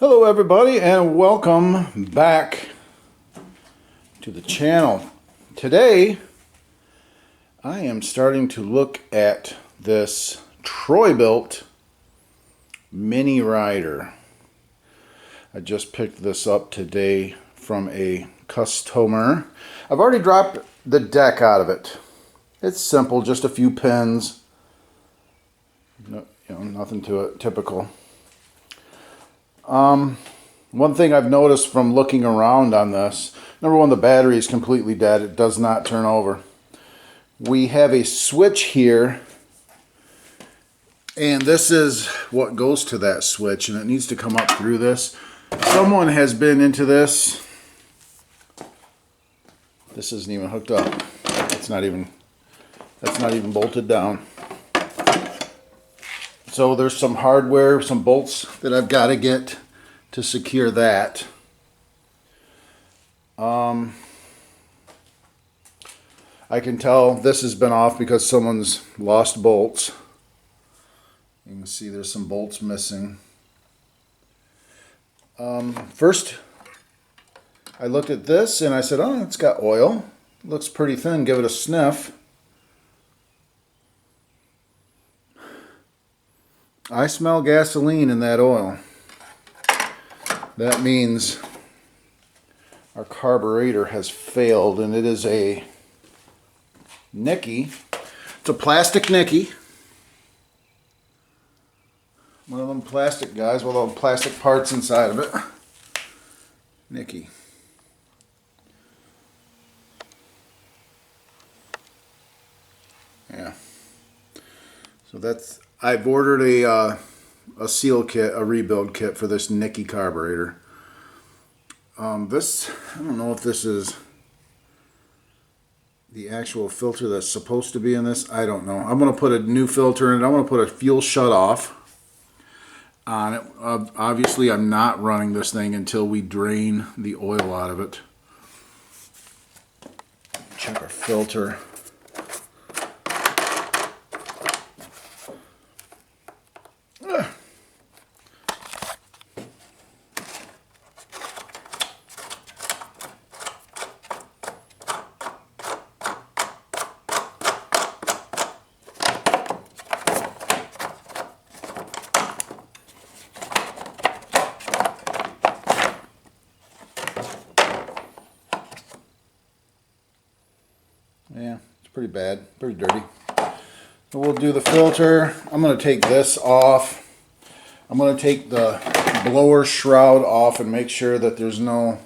Hello everybody and welcome back to the channel. Today I am starting to look at this Bilt mini rider. I just picked this up today from a customer. I've already dropped the deck out of it. It's simple, just a few pins. Nothing to it, typical. One thing I've noticed from looking around on this, number one, the battery is completely dead. It does not turn over. We have a switch here, and this is what goes to that switch, and it needs to come up through this. Someone has been into this. This isn't even hooked up. That's not even bolted down. So there's some hardware, some bolts that I've got to get to secure that. I can tell this has been off because someone's lost bolts. You can see there's some bolts missing. First, I looked at this and I said, oh, it's got oil. It looks pretty thin. Give it a sniff. I smell gasoline in that oil. That means our carburetor has failed, and it is a Nicky. It's a plastic Nicky. One of them plastic guys with all the plastic parts inside of it. Nicky. Yeah. So that's, I've ordered a seal kit, a rebuild kit for this Nicky carburetor. This, I don't know if this is the actual filter that's supposed to be in this. I don't know. I'm going to put a new filter in it. I'm going to put a fuel shutoff on it. Obviously, I'm not running this thing until we drain the oil out of it. Check our filter. Yeah, it's pretty bad, pretty dirty. So we'll do the filter. I'm going to take this off. I'm going to take the blower shroud off and make sure that there's no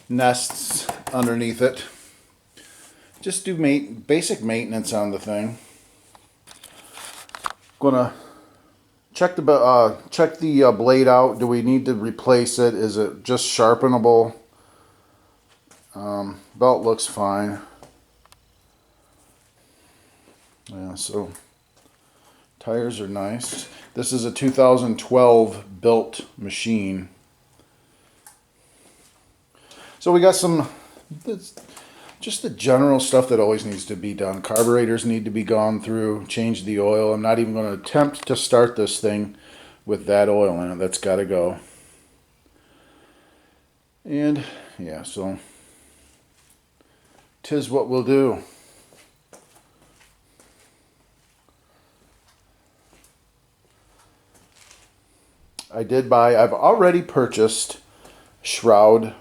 nests underneath it. Just do basic maintenance on the thing. Going to check the blade out. Do we need to replace it? Is it just sharpenable? Belt looks fine. Yeah, so tires are nice. This is a 2012 Bilt machine. So we got some, just the general stuff that always needs to be done. Carburetors need to be gone through, change the oil. I'm not even going to attempt to start this thing with that oil in it. That's got to go. And yeah, so 'tis what we'll do. I've already purchased shroud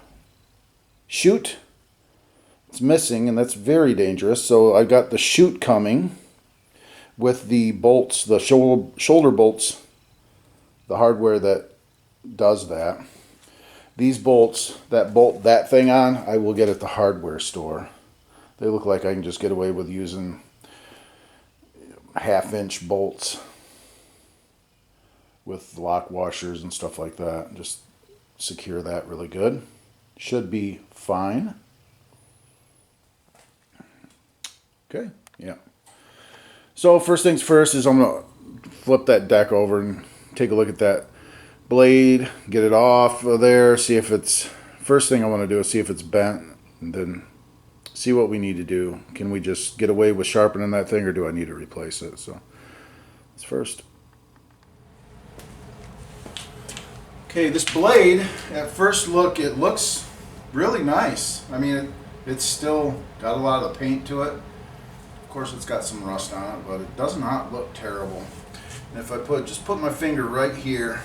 chute. It's missing, and that's very dangerous. So I got the chute coming with the bolts, the shoulder bolts, the hardware that does that. These bolts that bolt that thing on, I will get at the hardware store. They look like I can just get away with using 1/2-inch bolts with lock washers and stuff like that. Just secure that really good. Should be fine. Okay, yeah. So first things first is I'm going to flip that deck over and take a look at that blade, get it off of there, see if it's, first thing I want to do is see if it's bent, and then see what we need to do. Can we just get away with sharpening that thing, or do I need to replace it? So let's first Okay, this blade, at first look, it looks really nice. I mean, it's still got a lot of the paint to it. Of course, it's got some rust on it, but it does not look terrible. And if I just put my finger right here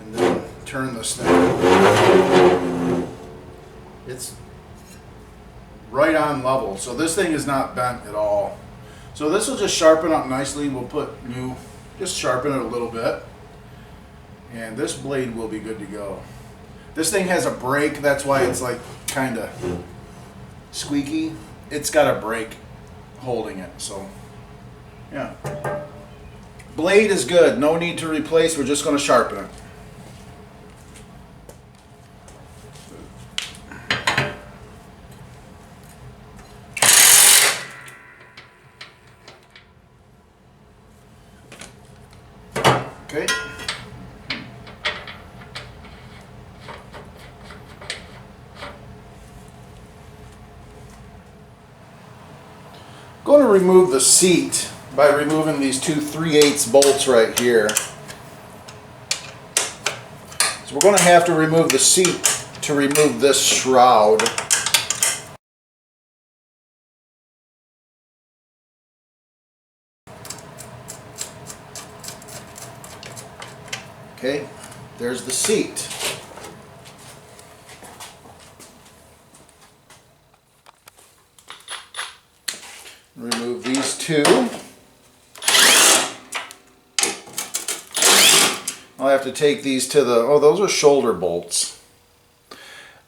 and then turn this thing, it's right on level. So this thing is not bent at all. So this will just sharpen up nicely. We'll put just sharpen it a little bit. And this blade will be good to go. This thing has a brake, that's why it's like kind of squeaky. It's got a brake holding it, so yeah. Blade is good, no need to replace, we're just going to sharpen it. Okay. Going to remove the seat by removing these two 3/8 bolts right here. So we're going to have to remove the seat to remove this shroud. Okay, there's the seat. Remove these two. I'll have to take these to the, oh, those are shoulder bolts.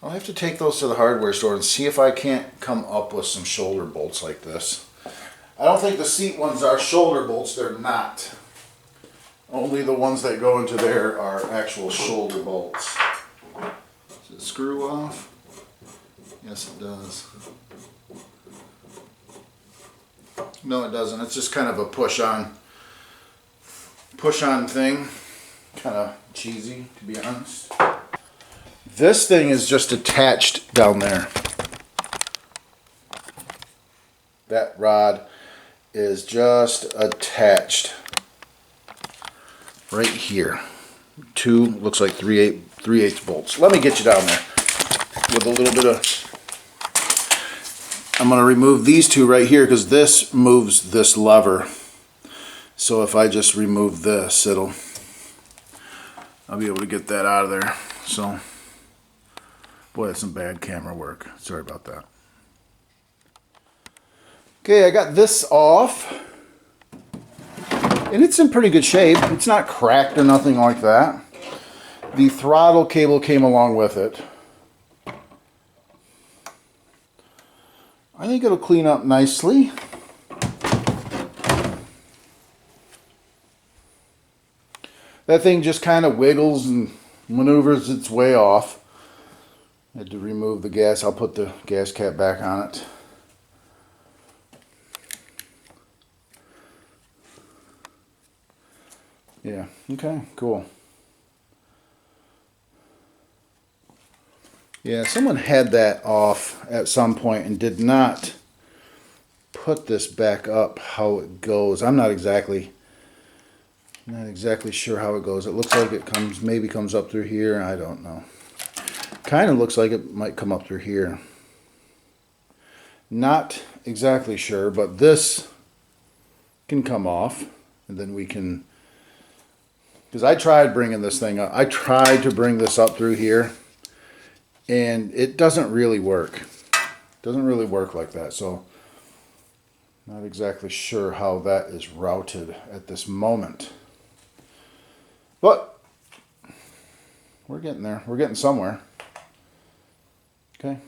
I'll have to take those to the hardware store and see if I can't come up with some shoulder bolts like this. I don't think the seat ones are shoulder bolts, they're not. Only the ones that go into there are actual shoulder bolts. Does it screw off? Yes, it does. No, it doesn't. It's just kind of a push-on thing. Kind of cheesy, to be honest. This thing is just attached down there. That rod is just attached right here. Two, looks like 3/8 bolts. Let me get you down there with a little bit of... I'm going to remove these two right here because this moves this lever. So if I just remove this, I'll be able to get that out of there. So, boy, that's some bad camera work. Sorry about that. Okay, I got this off. And it's in pretty good shape. It's not cracked or nothing like that. The throttle cable came along with it. I think it'll clean up nicely. That thing just kind of wiggles and maneuvers its way off. I had to remove the gas. I'll put the gas cap back on it. Yeah, okay, cool. Yeah, someone had that off at some point and did not put this back up how it goes. I'm not exactly sure how it goes. It looks like it maybe comes up through here. I don't know. Kind of looks like it might come up through here. Not exactly sure, but this can come off, and then we can, because I tried bringing this thing up. I tried to bring this up through here, and it doesn't really work. It doesn't really work like that, so not exactly sure how that is routed at this moment. But we're getting there. We're getting somewhere. Okay.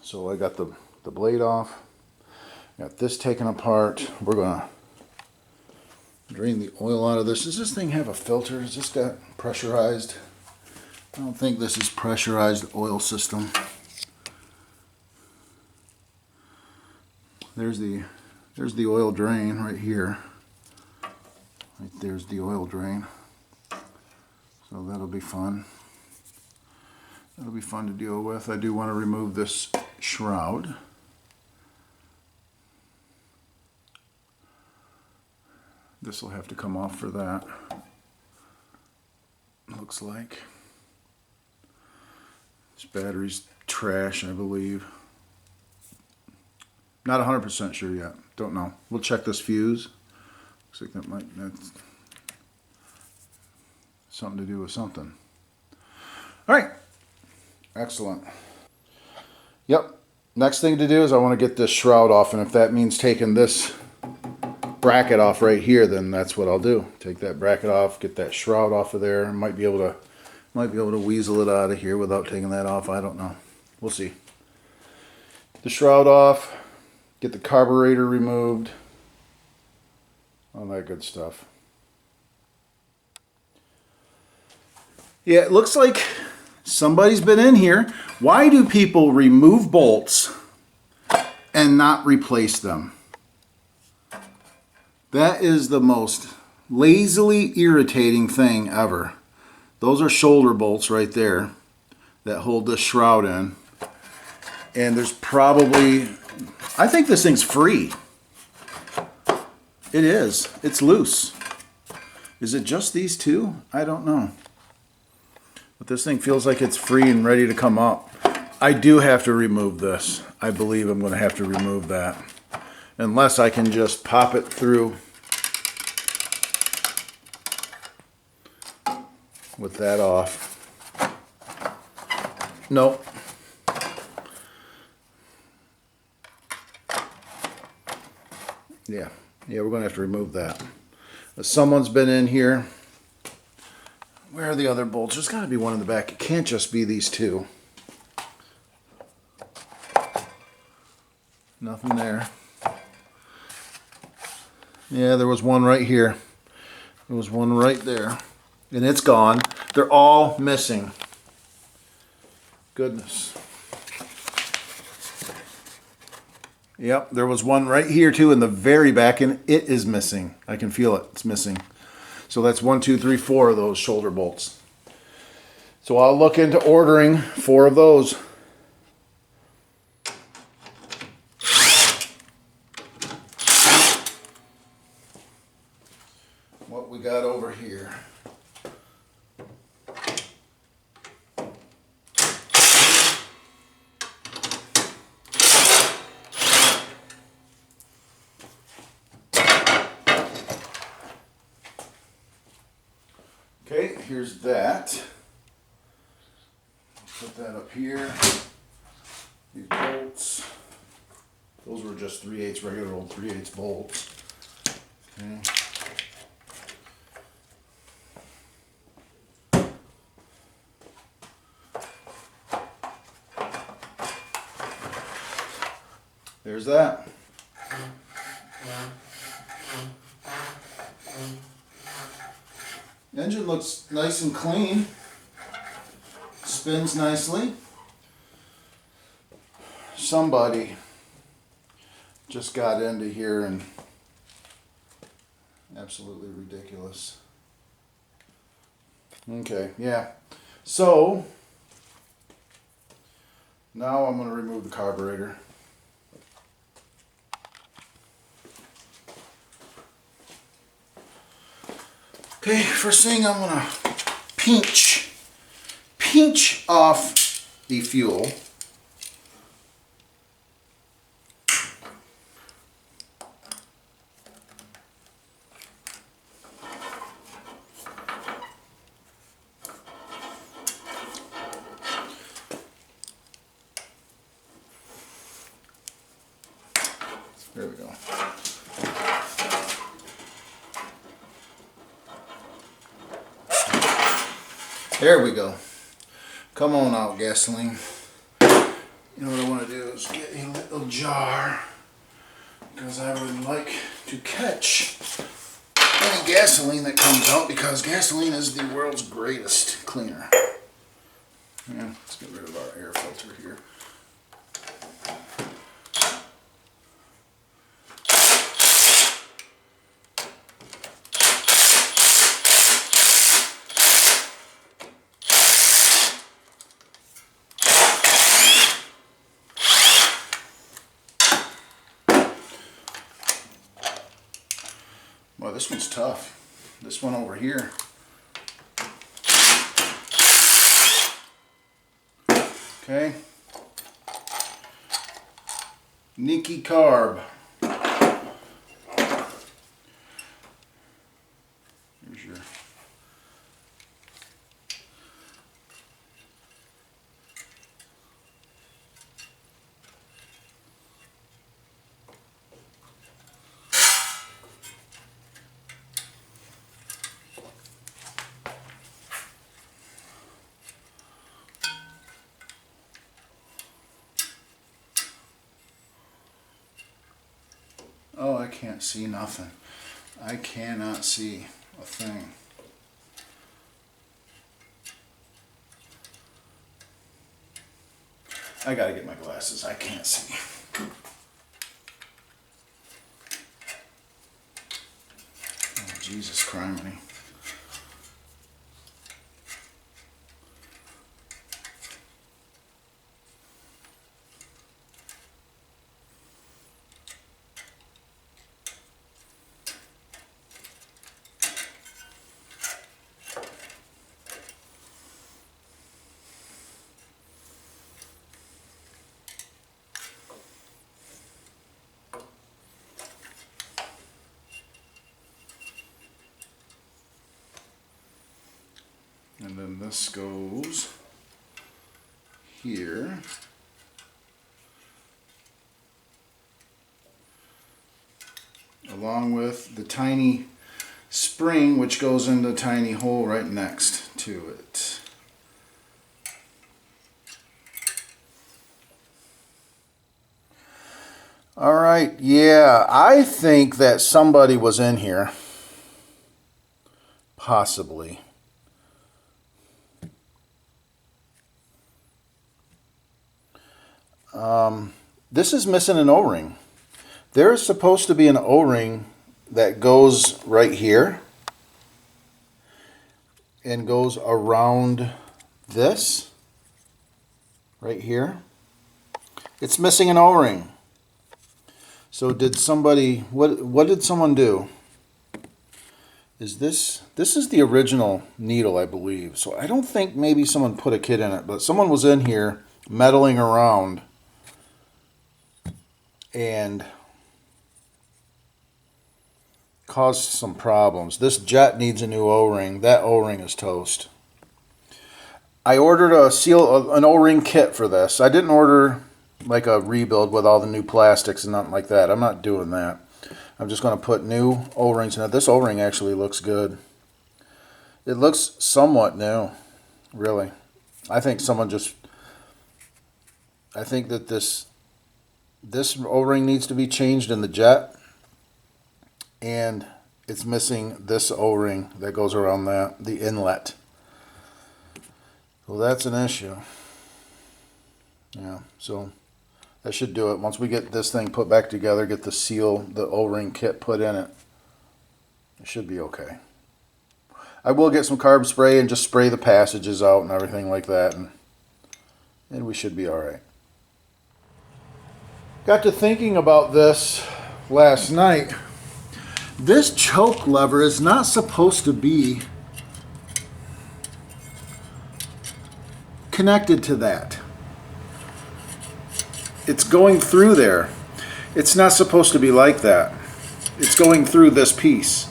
So I got the blade off. Got this taken apart. We're going to drain the oil out of this. Does this thing have a filter? Has this got pressurized? I don't think this is pressurized oil system. There's the oil drain right here. Right there's the oil drain. So that'll be fun. That'll be fun to deal with. I do want to remove this shroud. This will have to come off for that. looks like. This battery's trash, I believe. Not 100% sure yet. Don't know. We'll check this fuse. Looks like that's something to do with something. All right. Excellent. Yep. Next thing to do is I want to get this shroud off, and if that means taking this bracket off right here, then that's what I'll do. Take that bracket off, get that shroud off of there. Might be able to weasel it out of here without taking that off. I don't know. We'll see. The shroud off, get the carburetor removed, all that good stuff. Yeah, it looks like somebody's been in here. Why do people remove bolts and not replace them? That is the most lazily irritating thing ever. Those are shoulder bolts right there that hold this shroud in. And there's probably, I think this thing's free. It is. It's loose. Is it just these two? I don't know. But this thing feels like it's free and ready to come up. I do have to remove this. I believe I'm going to have to remove that. Unless I can just pop it through with that off. Nope. Yeah, we're going to have to remove that. Someone's been in here. Where are the other bolts? There's got to be one in the back. It can't just be these two. Nothing there. Yeah, there was one right here. There was one right there. And it's gone. They're all missing. Goodness. Yep, there was one right here too in the very back, and it is missing. I can feel it. It's missing. So that's 1, 2, 3, 4 of those shoulder bolts. So I'll look into ordering 4 of those. What we got over here? Okay, here's that. Put that up here. These bolts. Those were just 3/8 regular old 3/8 bolts. Okay. There's that. Engine looks nice and clean. Spins nicely. Somebody just got into here and absolutely ridiculous. Okay, yeah. So now I'm going to remove the carburetor. Okay, first thing I'm going to pinch off the fuel. There we go. There we go. Come on out, gasoline. You know what I want to do is get a little jar, because I would like to catch any gasoline that comes out, because gasoline is the world's greatest cleaner. Yeah, let's get rid of our air filter here. Well, this one's tough. This one over here. Okay. Nikki carb. Here's your oh, I can't see nothing. I cannot see a thing. I gotta get my glasses. I can't see. Oh, Jesus criminy. And then this goes here. Along with the tiny spring, which goes in the tiny hole right next to it. All right, yeah, I think that somebody was in here. Possibly. This is missing an O-ring. There's supposed to be an O-ring that goes right here and goes around this right here. It's missing an O-ring. So did somebody, what did someone do? Is this is the original needle, I believe. So I don't think maybe someone put a kit in it, but someone was in here meddling around and caused some problems. This jet needs a new O-ring. That O-ring is toast. I ordered an O-ring kit for this. I didn't order like a rebuild with all the new plastics and nothing like that. I'm not doing that. I'm just going to put new O-rings in it. This O-ring actually looks good. It looks somewhat new, really. I think someone just, I think that this O-ring needs to be changed in the jet, and it's missing this O-ring that goes around that, the inlet. Well, that's an issue. Yeah, so that should do it. Once we get this thing put back together, get the seal, the O-ring kit put in it, it should be okay. I will get some carb spray and just spray the passages out and everything like that, and we should be all right. Got to thinking about this last night. This choke lever is not supposed to be connected to that. It's going through there. It's not supposed to be like that. It's going through this piece.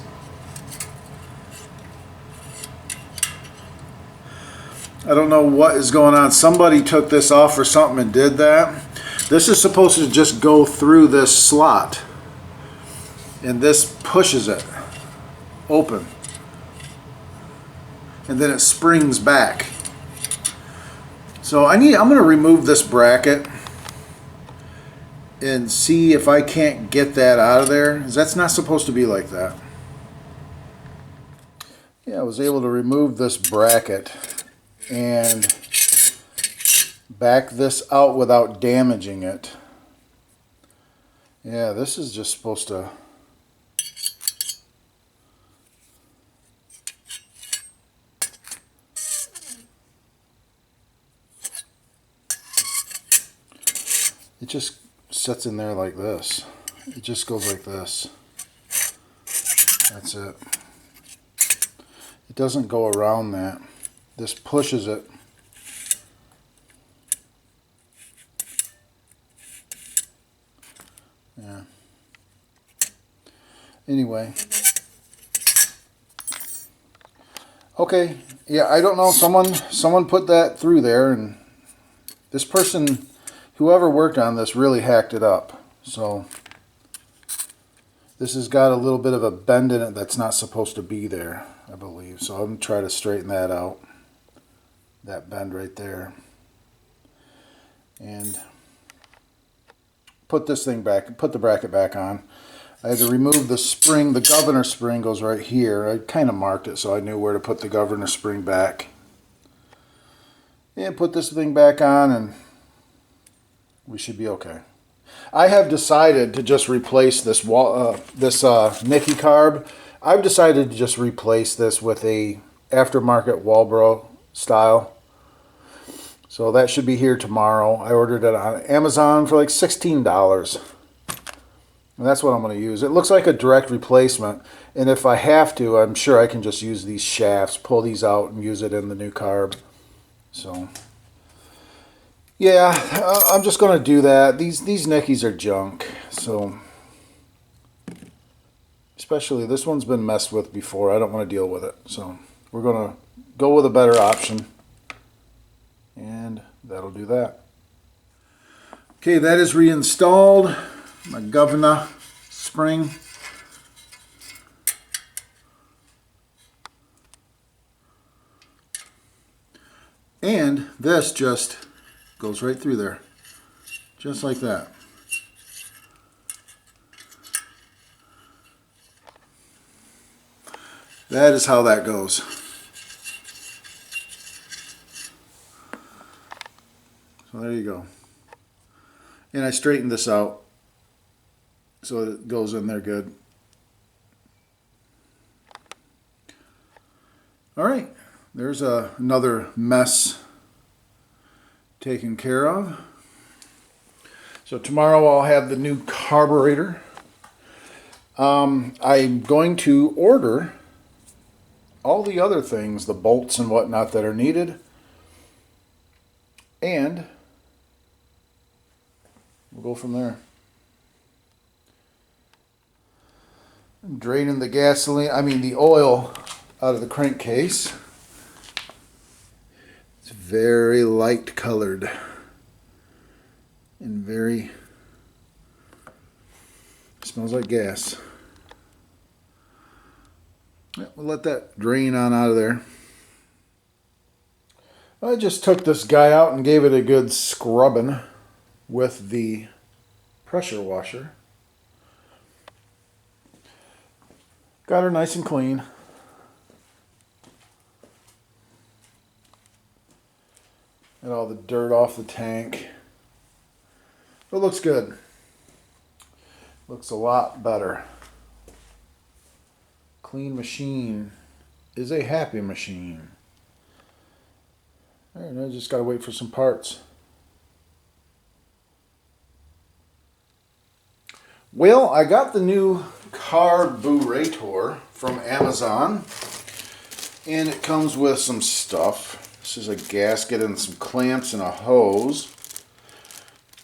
I don't know what is going on. Somebody took this off or something and did that. This is supposed to just go through this slot, and this pushes it open, and then it springs back. So I'm going to remove this bracket and see if I can't get that out of there. That's not supposed to be like that. Yeah, I was able to remove this bracket and back this out without damaging it. Yeah, this is just supposed to... It just sits in there like this. It just goes like this. That's it. It doesn't go around that. This pushes it. Anyway. Okay, yeah, I don't know. Someone put that through there, and this person, whoever worked on this, really hacked it up. So this has got a little bit of a bend in it that's not supposed to be there, I believe. So I'm going to try to straighten that out. That bend right there. And put this thing back, put the bracket back on. I had to remove the spring. The governor spring goes right here. I kind of marked it so I knew where to put the governor spring back. And put this thing back on and we should be okay. I have decided to just replace this Nicky carb. I've decided to just replace this with a aftermarket Walbro style. So that should be here tomorrow. I ordered it on Amazon for like $16. And that's what I'm going to use. It looks like a direct replacement. And if I have to, I'm sure I can just use these shafts, pull these out and use it in the new carb. So, yeah, I'm just going to do that. These Nickies are junk. So, especially this one's been messed with before. I don't want to deal with it. So, we're going to go with a better option. And that'll do that. Okay, that is reinstalled. My governor spring. And this just goes right through there. Just like that. That is how that goes. So there you go. And I straightened this out so it goes in there good. All right, there's another mess taken care of. So tomorrow I'll have the new carburetor. I'm going to order all the other things, the bolts and whatnot that are needed. And we'll go from there. I'm draining the the oil out of the crankcase. It's very light colored and very, smells like gas. Yeah, we'll let that drain on out of there. I just took this guy out and gave it a good scrubbing with the pressure washer. Got her nice and clean. Got all the dirt off the tank. It looks good. Looks a lot better. Clean machine is a happy machine. All right, I just got to wait for some parts. Well, I got the new Carburetor from Amazon, and it comes with some stuff. This is a gasket and some clamps and a hose.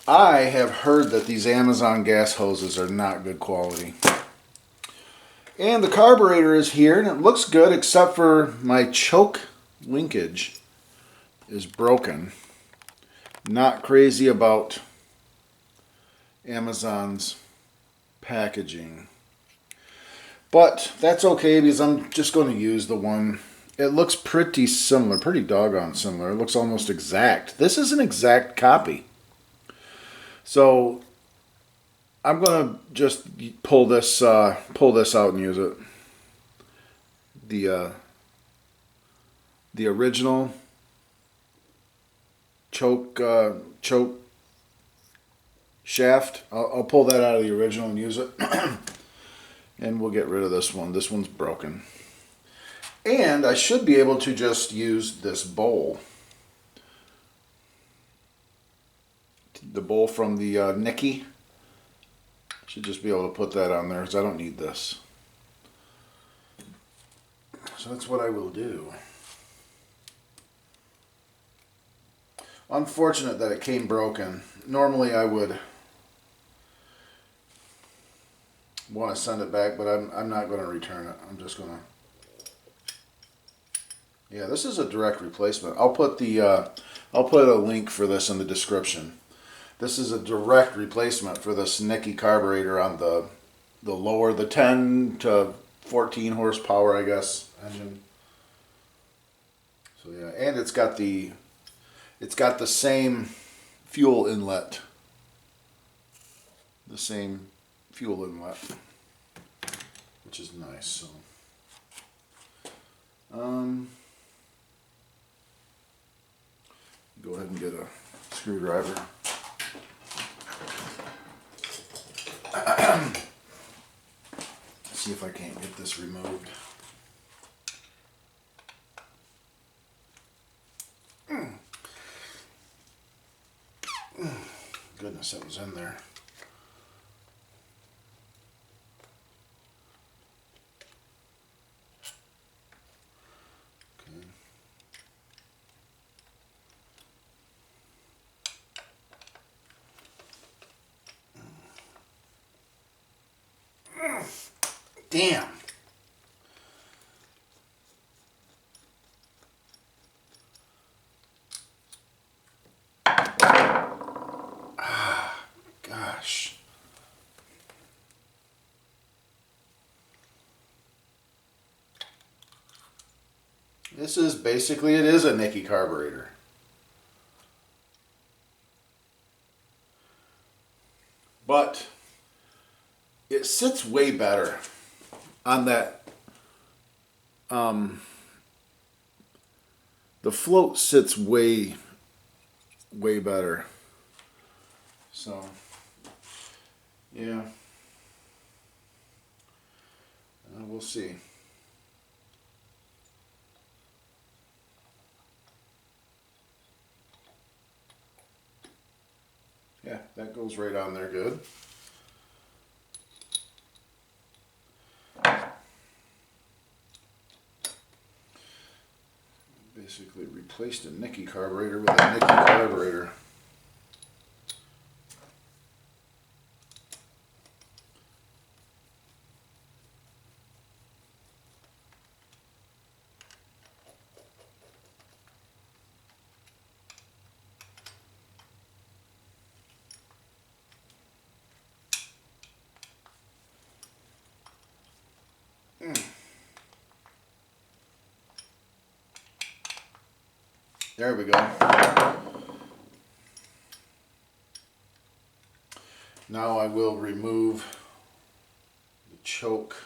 I have heard that these Amazon gas hoses are not good quality. And the carburetor is here, and it looks good except for my choke linkage is broken. Not crazy about Amazon's packaging, but that's okay because I'm just going to use the one. It looks pretty similar, pretty doggone similar. It looks almost exact. This is an exact copy. So I'm going to just pull this out and use it. The original choke shaft. I'll pull that out of the original and use it. And we'll get rid of this one. This one's broken. And I should be able to just use this bowl. The bowl from the Nicky. Should just be able to put that on there because I don't need this. So that's what I will do. Unfortunate that it came broken. Normally I would want to send it back, but I'm not going to return it. I'm just going to. Yeah, this is a direct replacement. I'll put a link for this in the description. This is a direct replacement for this Nicky carburetor on the lower, the 10 to 14 horsepower, I guess, engine. So yeah, and it's got the same fuel inlet. The same fuel inlet, which is nice. So go ahead and get a screwdriver. See if I can't get this removed. Goodness, that was in there. Damn. Ah, gosh. This is basically, it is a Nicky carburetor. But it sits way better on that. The float sits way better. So yeah, we'll see. Yeah, that goes right on there good. Basically replaced a Nicky carburetor with a Nicky carburetor. There we go. Now I will remove the choke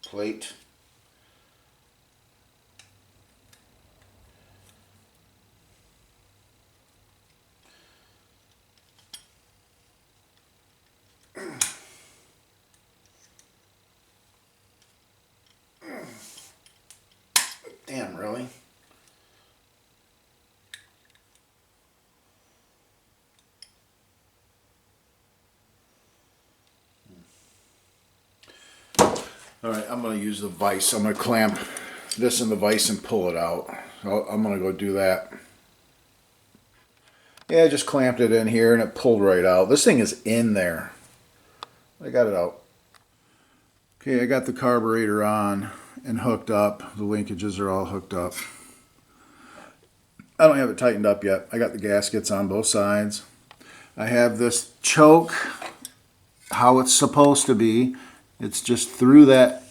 plate. Damn, really? Alright, I'm going to use the vise. I'm going to clamp this in the vise and pull it out. So I'm going to go do that. Yeah, I just clamped it in here and it pulled right out. This thing is in there. I got it out. Okay, I got the carburetor on and hooked up. The linkages are all hooked up. I don't have it tightened up yet. I got the gaskets on both sides. I have this choke how it's supposed to be. It's just through that,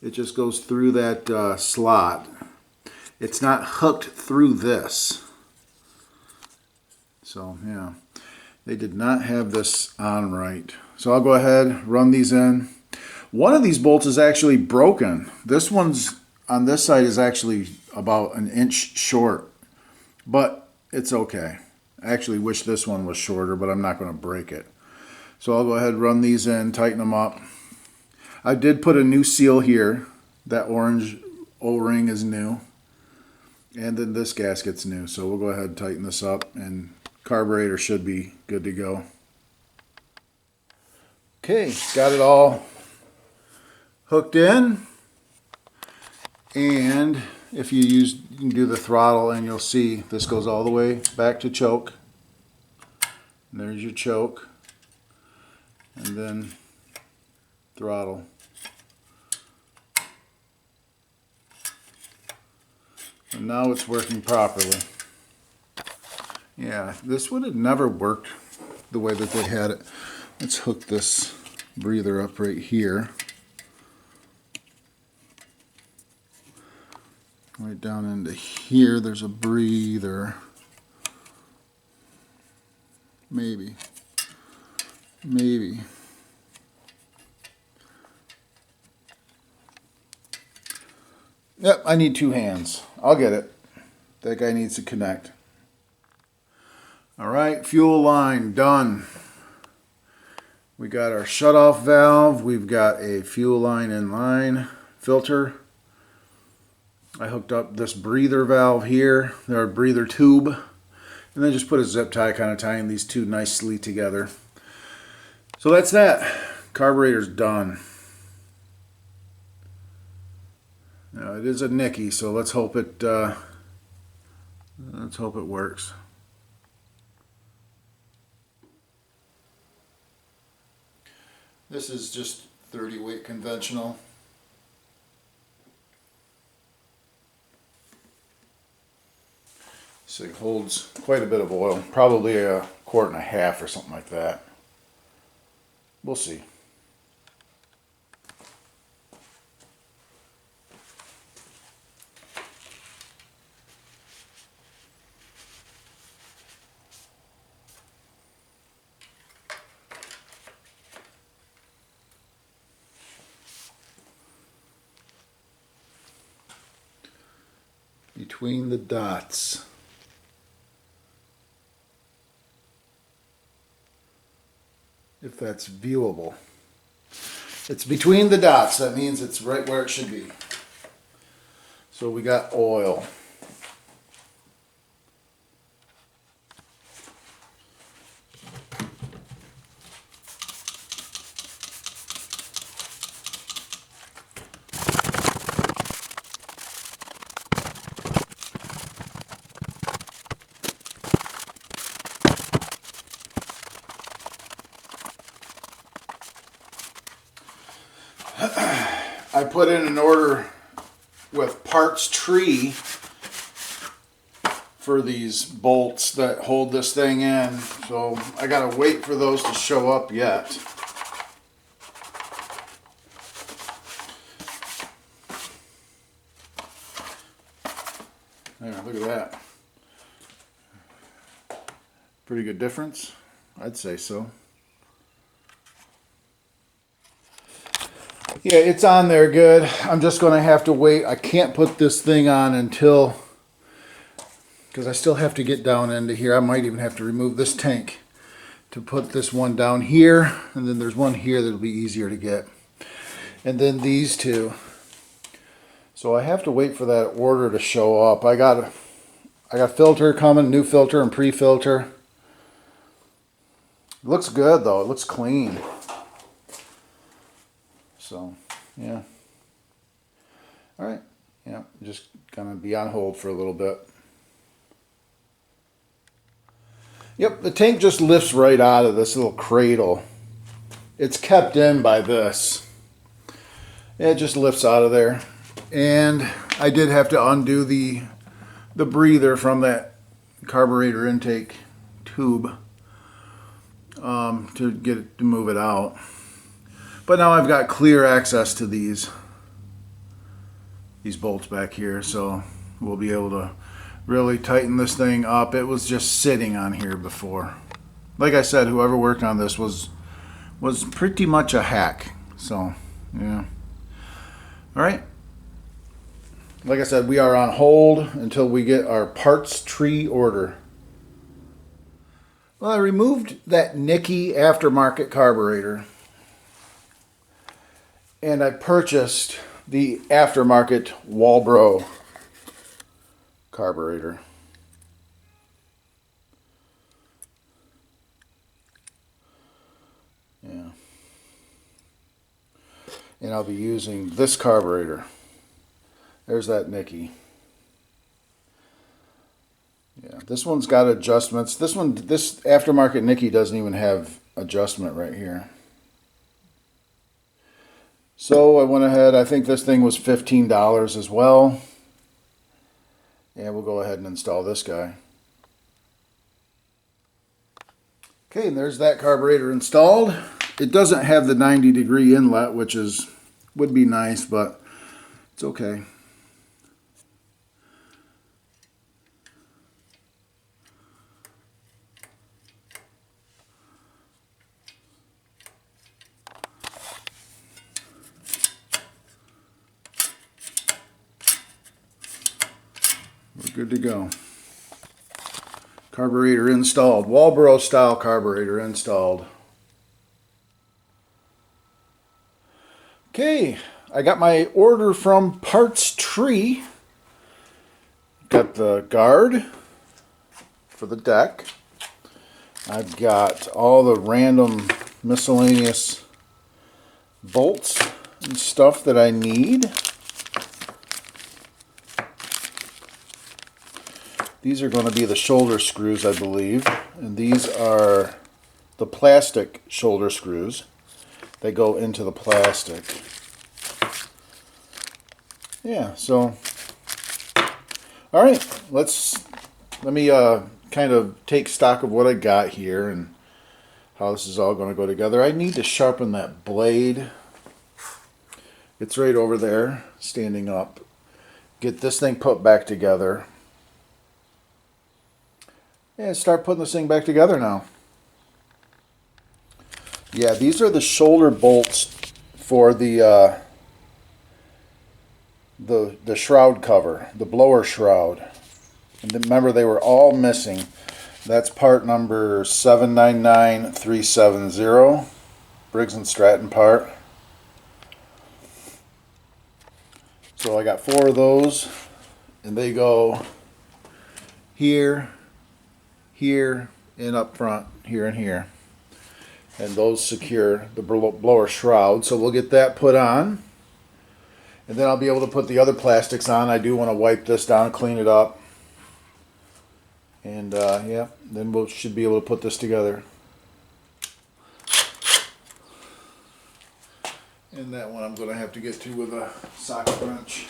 it just goes through that slot. It's not hooked through this. So yeah, they did not have this on right. So I'll go ahead, run these in. One of these bolts is actually broken. This one's on this side is actually about an inch short, but it's okay. I actually wish this one was shorter, but I'm not going to break it. So I'll go ahead and run these in, tighten them up. I did put a new seal here. That orange O-ring is new. And then this gasket's new. So we'll go ahead and tighten this up and carburetor should be good to go. Okay, got it all hooked in. And if you can do the throttle, and you'll see this goes all the way back to choke. And there's your choke, and then throttle. And now it's working properly. Yeah, this would have never worked the way that they had it. Let's hook this breather up right here. Right down into here, there's a breather. Maybe. Yep, I need 2 hands. I'll get it. That guy needs to connect. Alright, fuel line done. We got our shutoff valve. We've got a fuel line in line filter. I hooked up this breather valve here, our breather tube, and then just put a zip tie kind of tying these two nicely together. So that's that. Carburetor's done. Now it is a Nicky, so let's hope it works. This is just 30 weight conventional. So it holds quite a bit of oil, probably 1.5 quarts or something like that. We'll see. Between the dots. If that's viewable. It's between the dots. That means it's right where it should be. So we got oil. I put in an order with Parts Tree for these bolts that hold this thing in, so I gotta wait for those to show up yet. There, look at that. Pretty good difference, I'd say so. Yeah, it's on there good. I'm just going to have to wait. I can't put this thing on until, because I still have to get down into here. I might even have to remove this tank to put this one down here. And then there's one here that'll be easier to get. And then these two. So I have to wait for that order to show up. I got filter coming, new filter and pre-filter. Looks good though. It looks clean. So, yeah. All right. Yeah, just gonna be on hold for a little bit. Yep, the tank just lifts right out of this little cradle. It's kept in by this. It just lifts out of there. And I did have to undo the breather from that carburetor intake tube to get it to move it out. But now I've got clear access to these bolts back here, so we'll be able to really tighten this thing up. It was just sitting on here before. Like I said, whoever worked on this was pretty much a hack. So, yeah. All right. Like I said, we are on hold until we get our Parts Tree order. Well, I removed that Nicky aftermarket carburetor. And I purchased the aftermarket Walbro carburetor. Yeah. And I'll be using this carburetor. There's that Nicky. This one's got adjustments. This aftermarket Nicky doesn't even have adjustment right here. So I went ahead, I think this thing was $15 as well. And we'll go ahead and install this guy. Okay, and there's that carburetor installed. It doesn't have the 90-degree inlet, which would be nice, but it's okay. We're good to go. Carburetor installed. Walboro style carburetor installed. Okay, I got my order from Parts Tree. Got the guard for the deck. I've got all the random miscellaneous bolts and stuff that I need. These are going to be the shoulder screws, I believe, and these are the plastic shoulder screws. They go into the plastic. Yeah, so all right, let me kind of take stock of what I got here and how this is all going to go together. I need to sharpen that blade. It's right over there, standing up. Get this thing put back together. And start putting this thing back together now. Yeah, these are the shoulder bolts for the shroud cover, the blower shroud. And remember, they were all missing. That's part number 799370, Briggs & Stratton part. So I got 4 of those, and they go here, here, and up front, here and here. And those secure the blower shroud. So we'll get that put on. And then I'll be able to put the other plastics on. I do want to wipe this down, clean it up. And yeah, then we should be able to put this together. And that one I'm going to have to get to with a socket wrench.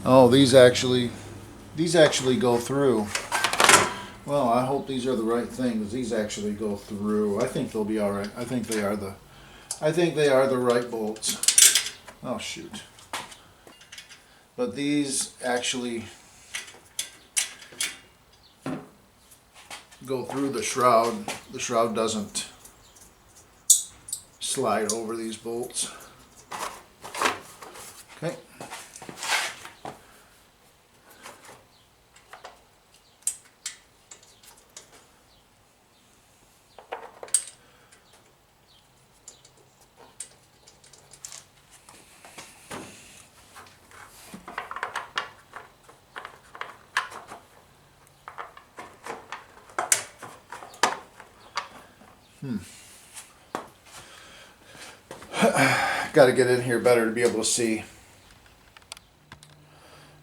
Oh, these actually go through. Well, I hope these are the right things. These actually go through. I think they'll be all right. I think they are the right bolts. Oh shoot. But these actually go through the shroud. The shroud doesn't slide over these bolts. Okay. Got to get in here better to be able to see.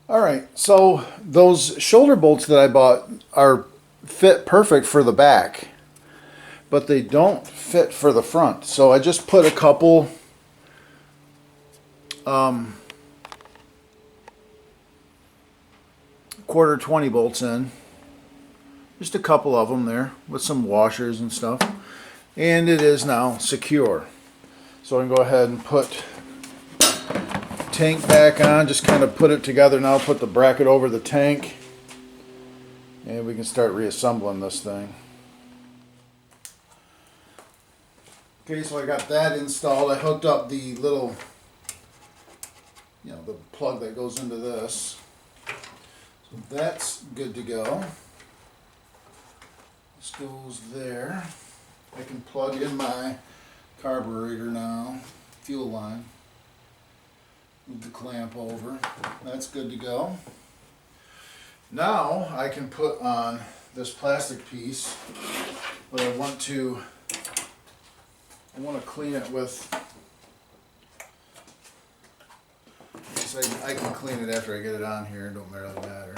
Alright, so those shoulder bolts that I bought are fit perfect for the back, but they don't fit for the front. So I just put a couple quarter 20 bolts in. Just a couple of them there with some washers and stuff. And it is now secure. So I can go ahead and put tank back on, just kind of put it together now, put the bracket over the tank, and we can start reassembling this thing. Okay, so I got that installed. I hooked up the little, the plug that goes into this. So that's good to go. This goes there. I can plug in my carburetor now, fuel line. Move the clamp over. That's good to go. Now I can put on this plastic piece, but I want to clean it with, so I can clean it after I get it on here, it don't really matter.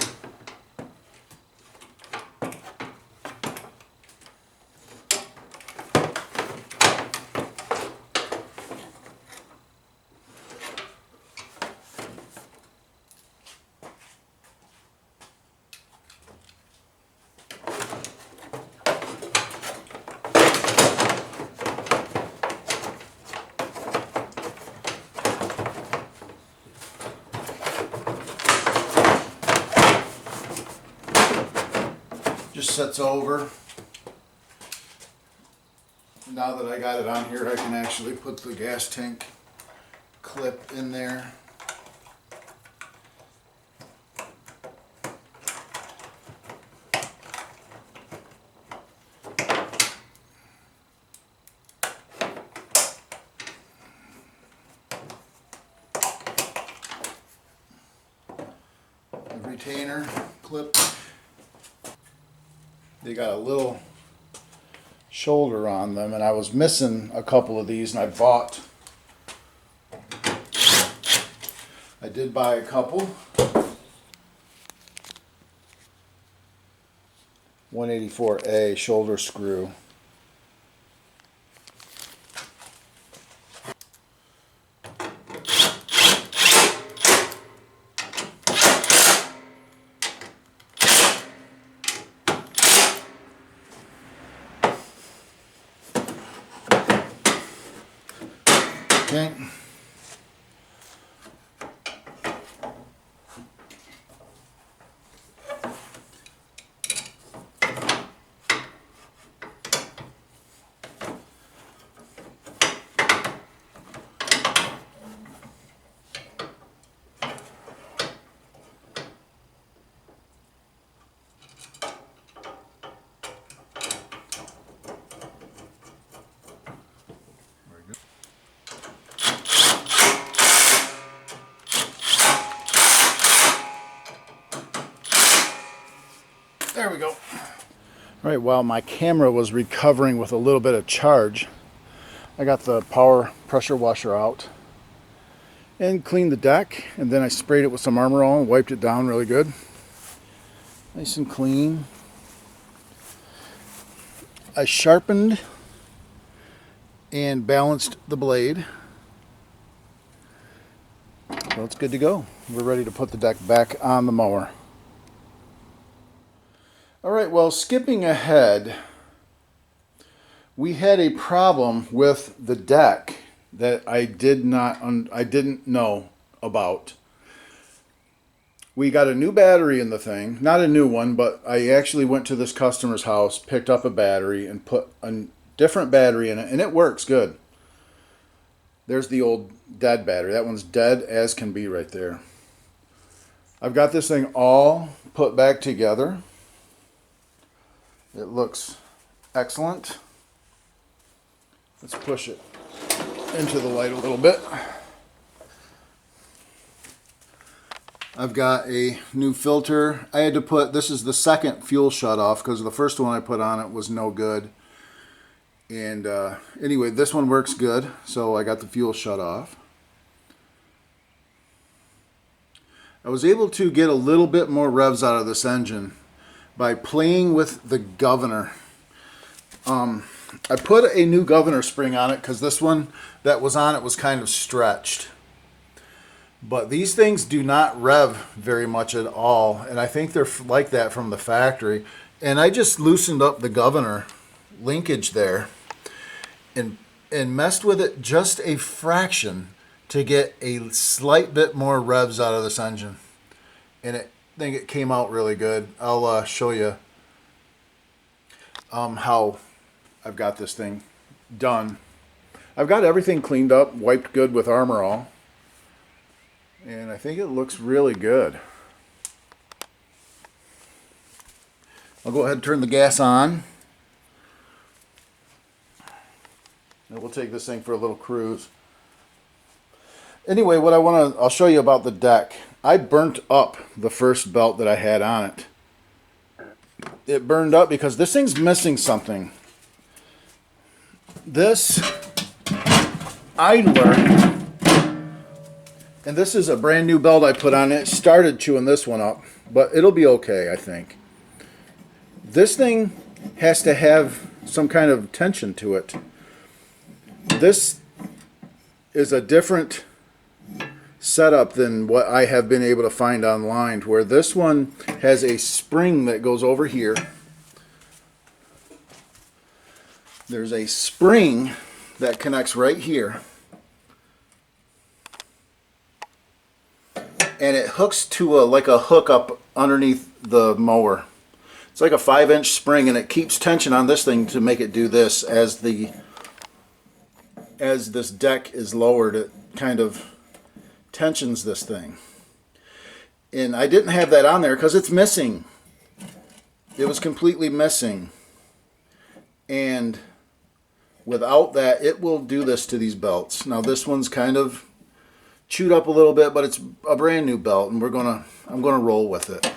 Just sits over. Now that I got it on here, I can actually put the gas tank clip in there. The retainer clip. They got a little shoulder on them, and I was missing a couple of these, and I did buy a couple. 184A shoulder screw. Okay. There we go. All right, while my camera was recovering with a little bit of charge, I got the power pressure washer out and cleaned the deck, and then I sprayed it with some Armor All and wiped it down really good. Nice and clean. I sharpened and balanced the blade. So it's good to go. We're ready to put the deck back on the mower. All right, well, skipping ahead, we had a problem with the deck that I didn't know about. We got a new battery in the thing, not a new one, but I actually went to this customer's house, picked up a battery, and put a different battery in it, and it works good. There's the old dead battery. That one's dead as can be right there. I've got this thing all put back together. It looks excellent. Let's push it into the light a little bit. I've got a new filter. I had to put, this is the second fuel shut off because the first one I put on it was no good. And anyway, this one works good, so I got the fuel shut off. I was able to get a little bit more revs out of this engine by playing with the governor. I put a new governor spring on it because this one that was on it was kind of stretched. But these things do not rev very much at all, and I think they're like that from the factory. And I just loosened up the governor linkage there and messed with it just a fraction to get a slight bit more revs out of this engine. And I think it came out really good. I'll show you how I've got this thing done. I've got everything cleaned up, wiped good with Armor All, and I think it looks really good. I'll go ahead and turn the gas on, and we'll take this thing for a little cruise. Anyway, I'll show you about the deck. I burnt up the first belt that I had on it. it burned up because this thing's missing something. This idler, and this is a brand new belt I put on it. It started chewing this one up, but it'll be okay, I think. This thing has to have some kind of tension to it. This is a different setup than what I have been able to find online, where this one has a spring that goes over here. There's a spring that connects right here, and it hooks to like a hook up underneath the mower. It's like a 5-inch spring, and it keeps tension on this thing to make it do this. As this deck is lowered, it kind of tensions this thing. And I didn't have that on there because it's missing. It was completely missing. And without that, it will do this to these belts. Now this one's kind of chewed up a little bit, but it's a brand new belt, and I'm gonna roll with it.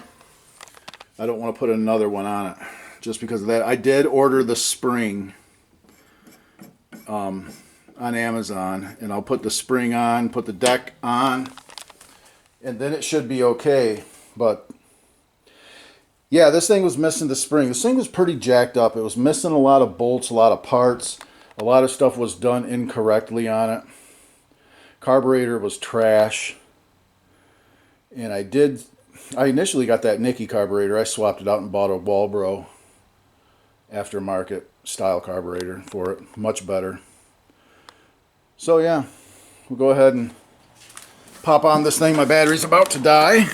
I don't want to put another one on it just because of that. I did order the spring on Amazon, and I'll put the spring on, put the deck on, and then it should be okay. But yeah, this thing was missing the spring. This thing was pretty jacked up. It was missing a lot of bolts, a lot of parts. A lot of stuff was done incorrectly on it. Carburetor was trash. And I initially got that Nicky carburetor. I swapped it out and bought a Walbro aftermarket style carburetor for it. Much better. So yeah, we'll go ahead and pop on this thing. My battery's about to die.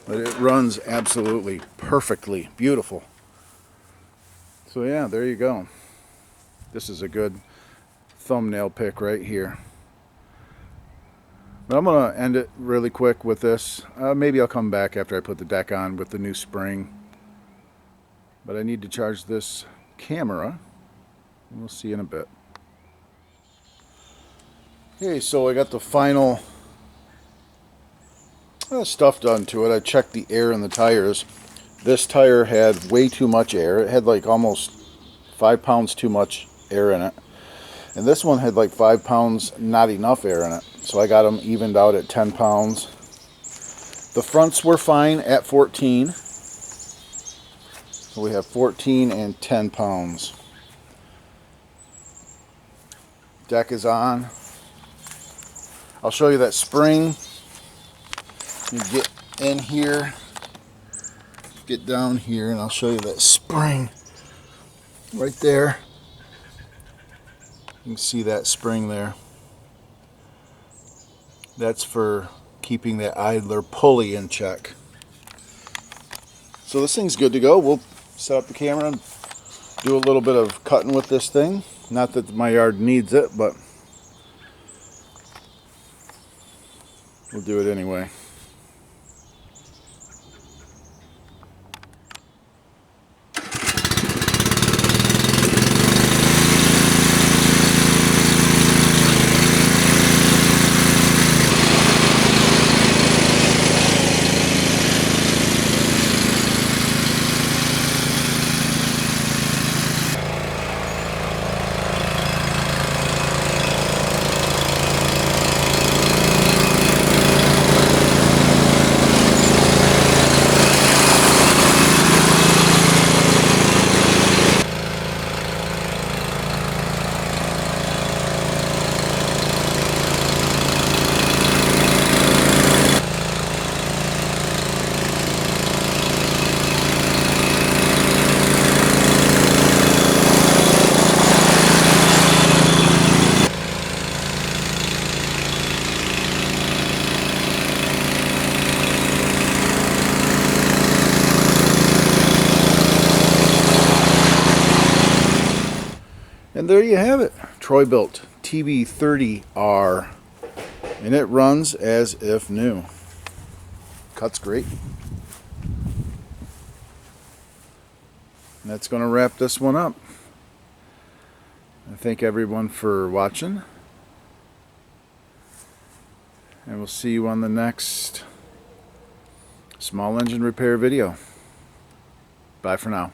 But it runs absolutely perfectly beautiful. So yeah, there you go. This is a good thumbnail pick right here. But I'm going to end it really quick with this. Maybe I'll come back after I put the deck on with the new spring. But I need to charge this camera. We'll see in a bit. Okay, so I got the final stuff done to it. I checked the air in the tires. This tire had way too much air. It had like almost 5 pounds too much air in it. And this one had like 5 pounds not enough air in it. So I got them evened out at 10 pounds. The fronts were fine at 14. So we have 14 and 10 pounds. Deck is on. I'll show you that spring. You get in here, get down here, and I'll show you that spring right there. You can see that spring there. That's for keeping that idler pulley in check. So this thing's good to go. We'll set up the camera and do a little bit of cutting with this thing. Not that my yard needs it, but we'll do it anyway. there you have it. Bilt TB30R. And it runs as if new. Cuts great. And that's going to wrap this one up. I thank everyone for watching. And we'll see you on the next small engine repair video. Bye for now.